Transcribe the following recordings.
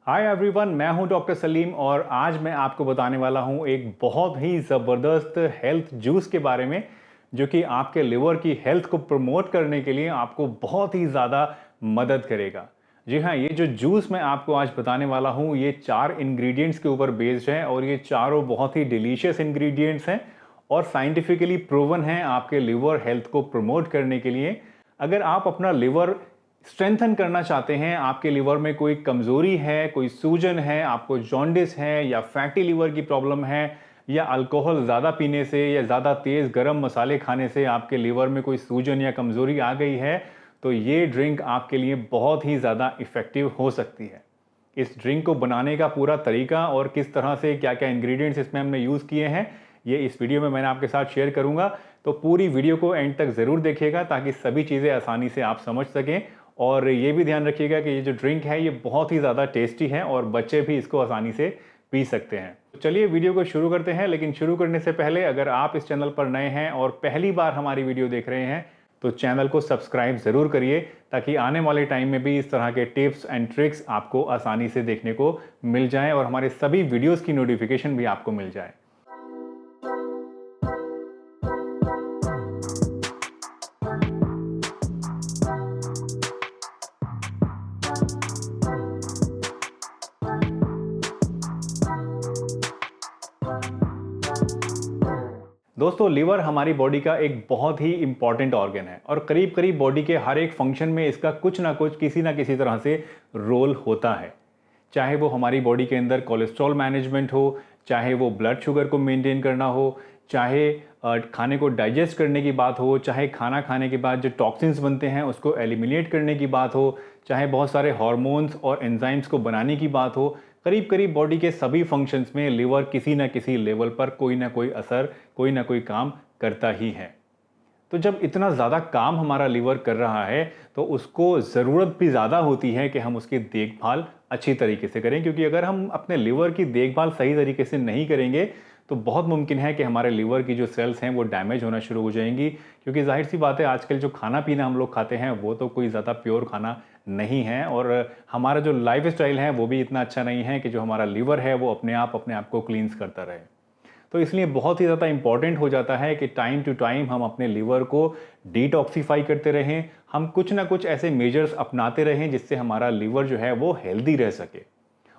Hi everyone, मैं हूं doctor Salim और आज मैं आपको बताने वाला हूं एक बहुत ही ज़बरदस्त हेल्थ जूस के बारे में जो कि आपके लिवर की हेल्थ को प्रमोट करने के लिए आपको बहुत ही ज़्यादा मदद करेगा। जी हाँ, ये जो जूस मैं आपको आज बताने वाला हूं ये 4 इंग्रेडिएंट्स के ऊपर बेस्ड है और ये चारों बहुत ही डिलीशियस इंग्रेडिएंट्स हैं और साइंटिफिकली प्रूवन हैं आपके लिवर हेल्थ को प्रमोट करने के लिए। अगर आप अपना लिवर स्ट्रेंथन करना चाहते हैं, आपके लिवर में कोई कमज़ोरी है, कोई सूजन है, आपको जॉन्डिस है या फैटी लिवर की प्रॉब्लम है या अल्कोहल ज़्यादा पीने से या ज़्यादा तेज़ गरम मसाले खाने से आपके लिवर में कोई सूजन या कमज़ोरी आ गई है, तो ये ड्रिंक आपके लिए बहुत ही ज़्यादा इफ़ेक्टिव हो सकती है। इस ड्रिंक को बनाने का पूरा तरीका और किस तरह से क्या-क्या इंग्रेडिएंट्स इसमें हमने यूज़ किए हैं, ये इस वीडियो में मैंने आपके साथ शेयर करूँगा। तो पूरी वीडियो को एंड तक ज़रूर देखिएगा ताकि सभी चीज़ें आसानी से आप समझ सकें और ये भी ध्यान रखिएगा कि ये जो ड्रिंक है ये बहुत ही ज़्यादा टेस्टी है और बच्चे भी इसको आसानी से पी सकते हैं। तो चलिए वीडियो को शुरू करते हैं, लेकिन शुरू करने से पहले अगर आप इस चैनल पर नए हैं और पहली बार हमारी वीडियो देख रहे हैं तो चैनल को सब्सक्राइब ज़रूर करिए ताकि आने वाले टाइम में भी इस तरह के टिप्स एंड ट्रिक्स आपको आसानी से देखने को मिल जाएं और हमारे सभी वीडियोज़ की नोटिफिकेशन भी आपको मिल जाए। दोस्तों, लिवर हमारी बॉडी का एक बहुत ही इंपॉर्टेंट ऑर्गन है और करीब करीब बॉडी के हर एक फंक्शन में इसका कुछ ना कुछ किसी ना किसी तरह से रोल होता है। चाहे वो हमारी बॉडी के अंदर कोलेस्ट्रॉल मैनेजमेंट हो, चाहे वो ब्लड शुगर को मेंटेन करना हो, चाहे खाने को डाइजेस्ट करने की बात हो, चाहे खाना खाने के बाद जो टॉक्सिन्स बनते हैं उसको एलिमिनेट करने की बात हो, चाहे बहुत सारे हार्मोन्स और एंजाइम्स को बनाने की बात हो। करीब करीब बॉडी के सभी फंक्शंस में लिवर किसी ना किसी लेवल पर कोई ना कोई असर, कोई ना कोई काम करता ही है। तो जब इतना ज़्यादा काम हमारा लिवर कर रहा है तो उसको ज़रूरत भी ज़्यादा होती है कि हम उसकी देखभाल अच्छी तरीके से करें, क्योंकि अगर हम अपने लिवर की देखभाल सही तरीके से नहीं करेंगे तो बहुत मुमकिन है कि हमारे लिवर की जो सेल्स हैं वो डैमेज होना शुरू हो जाएंगी, क्योंकि जाहिर सी बात है आजकल जो खाना पीना हम लोग खाते हैं वो तो कोई ज़्यादा प्योर खाना नहीं है और हमारा जो लाइफ स्टाइल है वो भी इतना अच्छा नहीं है कि जो हमारा लिवर है वो अपने आप को क्लींस करता रहे। तो इसलिए बहुत ही ज़्यादा इंपॉर्टेंट हो जाता है कि टाइम टू टाइम हम अपने लिवर को डिटॉक्सिफाई करते रहें, हम कुछ ना कुछ ऐसे मेजर्स अपनाते रहें जिससे हमारा लिवर जो है वो हेल्दी रह सके।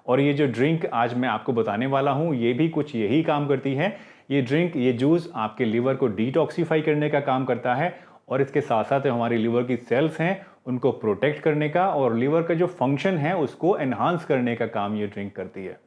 और ये जो ड्रिंक आज मैं आपको बताने वाला हूँ ये भी कुछ यही काम करती है। ये ड्रिंक, ये जूस आपके लिवर को डिटॉक्सिफाई करने का काम करता है और इसके साथ साथ हमारी लिवर की सेल्स हैं उनको प्रोटेक्ट करने का और लिवर का जो फंक्शन है उसको एनहांस करने का काम ये ड्रिंक करती है।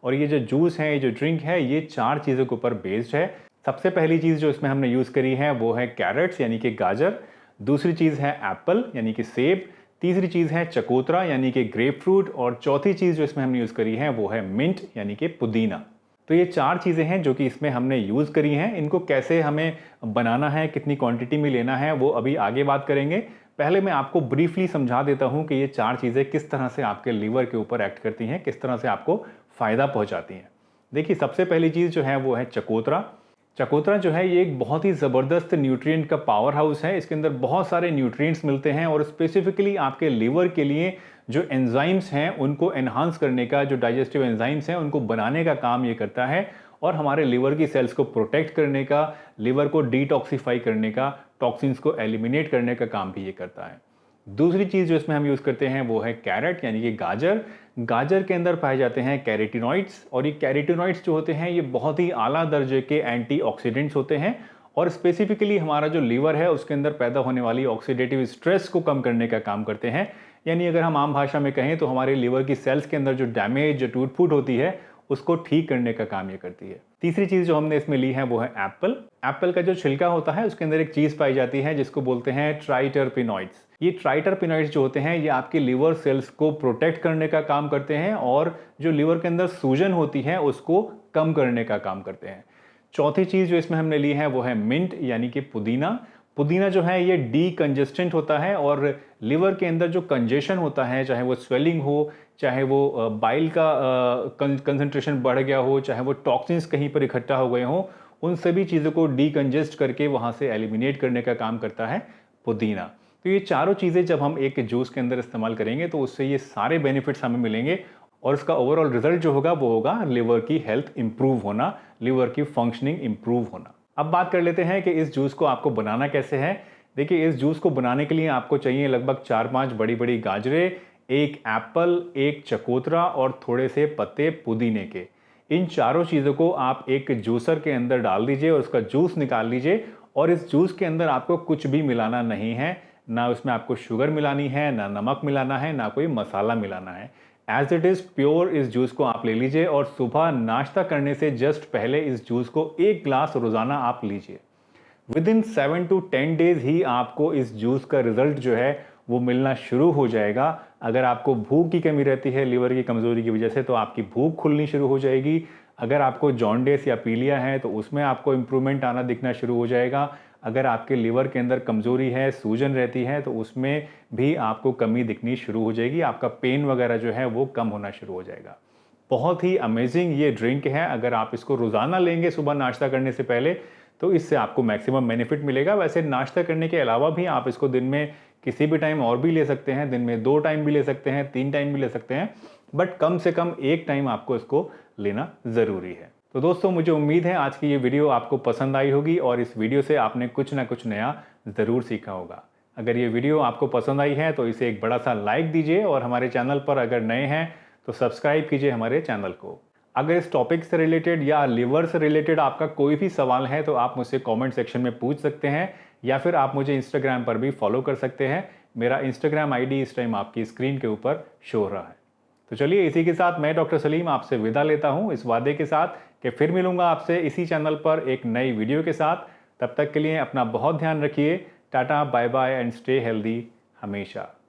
और ये जो जूस है, ये जो ड्रिंक है, ये 4 चीज़ों के ऊपर बेस्ड है। सबसे पहली चीज़ जो इसमें हमने यूज़ करी है वो है कैरेट्स यानी कि गाजर, दूसरी चीज़ है एप्पल यानी कि सेब, तीसरी चीज़ है चकोतरा यानी कि ग्रेप फ्रूट और चौथी चीज़ जो इसमें हमने यूज़ करी है वो है मिंट यानी कि पुदीना। तो ये 4 चीज़ें हैं जो कि इसमें हमने यूज़ करी हैं। इनको कैसे हमें बनाना है, कितनी क्वांटिटी में लेना है, वो अभी आगे बात करेंगे। पहले मैं आपको ब्रीफली समझा देता हूँ कि ये 4 चीज़ें किस तरह से आपके लिवर के ऊपर एक्ट करती हैं, किस तरह से आपको फ़ायदा पहुँचाती हैं। देखिए, सबसे पहली चीज़ जो है वो है चकोतरा। चकोतरा जो है ये एक बहुत ही ज़बरदस्त न्यूट्रिएंट का पावर हाउस है। इसके अंदर बहुत सारे न्यूट्रिएंट्स मिलते हैं और स्पेसिफिकली आपके लिवर के लिए जो एंजाइम्स हैं उनको एनहांस करने का, जो डाइजेस्टिव एंजाइम्स हैं उनको बनाने का काम ये करता है और हमारे लिवर की सेल्स को प्रोटेक्ट करने का, लिवर को डिटॉक्सिफाई करने का, टॉक्सिन्स को एलिमिनेट करने का काम भी ये करता है। दूसरी चीज़ जो इसमें हम यूज़ करते हैं वो है कैरेट यानी कि गाजर। गाजर के अंदर पाए जाते हैं कैरोटीनॉइड्स और ये कैरोटीनॉइड्स जो होते हैं ये बहुत ही आला दर्जे के एंटीऑक्सीडेंट्स होते हैं और स्पेसिफिकली हमारा जो लिवर है उसके अंदर पैदा होने वाली ऑक्सीडेटिव स्ट्रेस को कम करने का काम करते हैं। यानी अगर हम आम भाषा में कहें तो हमारे लिवर की सेल्स के अंदर जो डैमेज, जो टूट फूट होती है उसको ठीक करने का काम ये करती है। तीसरी चीज़ जो हमने इसमें ली है वो है एप्पल। एप्पल का जो छिलका होता है उसके अंदर एक चीज़ पाई जाती है जिसको बोलते हैं ट्राइटरपिनॉइड्स। ये ट्राइटरपिनॉइड्स जो होते हैं ये आपके लिवर सेल्स को प्रोटेक्ट करने का काम करते हैं और जो लिवर के अंदर सूजन होती है उसको कम करने का काम करते हैं। चौथी चीज़ जो इसमें हमने ली है वो है मिंट यानी कि पुदीना। पुदीना जो है ये डीकंजेस्टेंट होता है और लिवर के अंदर जो कंजेशन होता है, चाहे वो स्वेलिंग हो, चाहे वो बाइल का कंसंट्रेशन बढ़ गया हो, चाहे वो टॉक्सिन्स कहीं पर इकट्ठा हो गए हों, उन सभी चीज़ों को डीकंजेस्ट करके वहाँ से एलिमिनेट करने का काम करता है पुदीना। तो ये चारों चीज़ें जब हम एक जूस के अंदर इस्तेमाल करेंगे तो उससे ये सारे बेनिफिट्स हमें मिलेंगे और इसका ओवरऑल रिजल्ट जो होगा वो होगा लिवर की हेल्थ इंप्रूव होना, लिवर की फंक्शनिंग इंप्रूव होना। अब बात कर लेते हैं कि इस जूस को आपको बनाना कैसे है। देखिए, इस जूस को बनाने के लिए आपको चाहिए लगभग 4-5 बड़ी बड़ी गाजरें, एक एप्पल, एक चकोतरा और थोड़े से पत्ते पुदीने के। इन चारों चीज़ों को आप एक जूसर के अंदर डाल दीजिए और उसका जूस निकाल लीजिए। और इस जूस के अंदर आपको कुछ भी मिलाना नहीं है, ना उसमें आपको शुगर मिलानी है, ना नमक मिलाना है, ना कोई मसाला मिलाना है। एज इट इज़ प्योर इस जूस को आप ले लीजिए और सुबह नाश्ता करने से जस्ट पहले इस जूस को 1 ग्लास रोज़ाना आप लीजिए। विद इन 7 to 10 डेज ही आपको इस जूस का रिजल्ट जो है वो मिलना शुरू हो जाएगा। अगर आपको भूख की कमी रहती है लीवर की कमज़ोरी की वजह से, तो आपकी भूख खुलनी शुरू हो जाएगी। अगर आपको जॉन्डिस या पीलिया है तो उसमें आपको इम्प्रूवमेंट आना दिखना शुरू हो जाएगा। अगर आपके लिवर के अंदर कमज़ोरी है, सूजन रहती है, तो उसमें भी आपको कमी दिखनी शुरू हो जाएगी। आपका पेन वगैरह जो है वो कम होना शुरू हो जाएगा। बहुत ही अमेजिंग ये ड्रिंक है। अगर आप इसको रोज़ाना लेंगे सुबह नाश्ता करने से पहले, तो इससे आपको मैक्सिमम बेनिफिट मिलेगा। वैसे नाश्ता करने के अलावा भी आप इसको दिन में किसी भी टाइम और भी ले सकते हैं, दिन में 2 टाइम भी ले सकते हैं, 3 टाइम भी ले सकते हैं, बट कम से कम 1 टाइम आपको इसको लेना ज़रूरी है। तो दोस्तों, मुझे उम्मीद है आज की ये वीडियो आपको पसंद आई होगी और इस वीडियो से आपने कुछ ना कुछ नया ज़रूर सीखा होगा। अगर ये वीडियो आपको पसंद आई है तो इसे एक बड़ा सा लाइक दीजिए और हमारे चैनल पर अगर नए हैं तो सब्सक्राइब कीजिए हमारे चैनल को। अगर इस टॉपिक से रिलेटेड या लिवर से रिलेटेड आपका कोई भी सवाल है तो आप मुझसे कमेंट सेक्शन में पूछ सकते हैं, या फिर आप मुझे इंस्टाग्राम पर भी फॉलो कर सकते हैं। मेरा इंस्टाग्राम आईडी इस टाइम आपकी स्क्रीन के ऊपर शो हो रहा है। तो चलिए, इसी के साथ मैं डॉक्टर सलीम आपसे विदा लेता हूं, इस वादे के साथ कि फिर मिलूंगा आपसे इसी चैनल पर एक नई वीडियो के साथ। तब तक के लिए अपना बहुत ध्यान रखिए। Tata, bye bye and stay healthy हमेशा।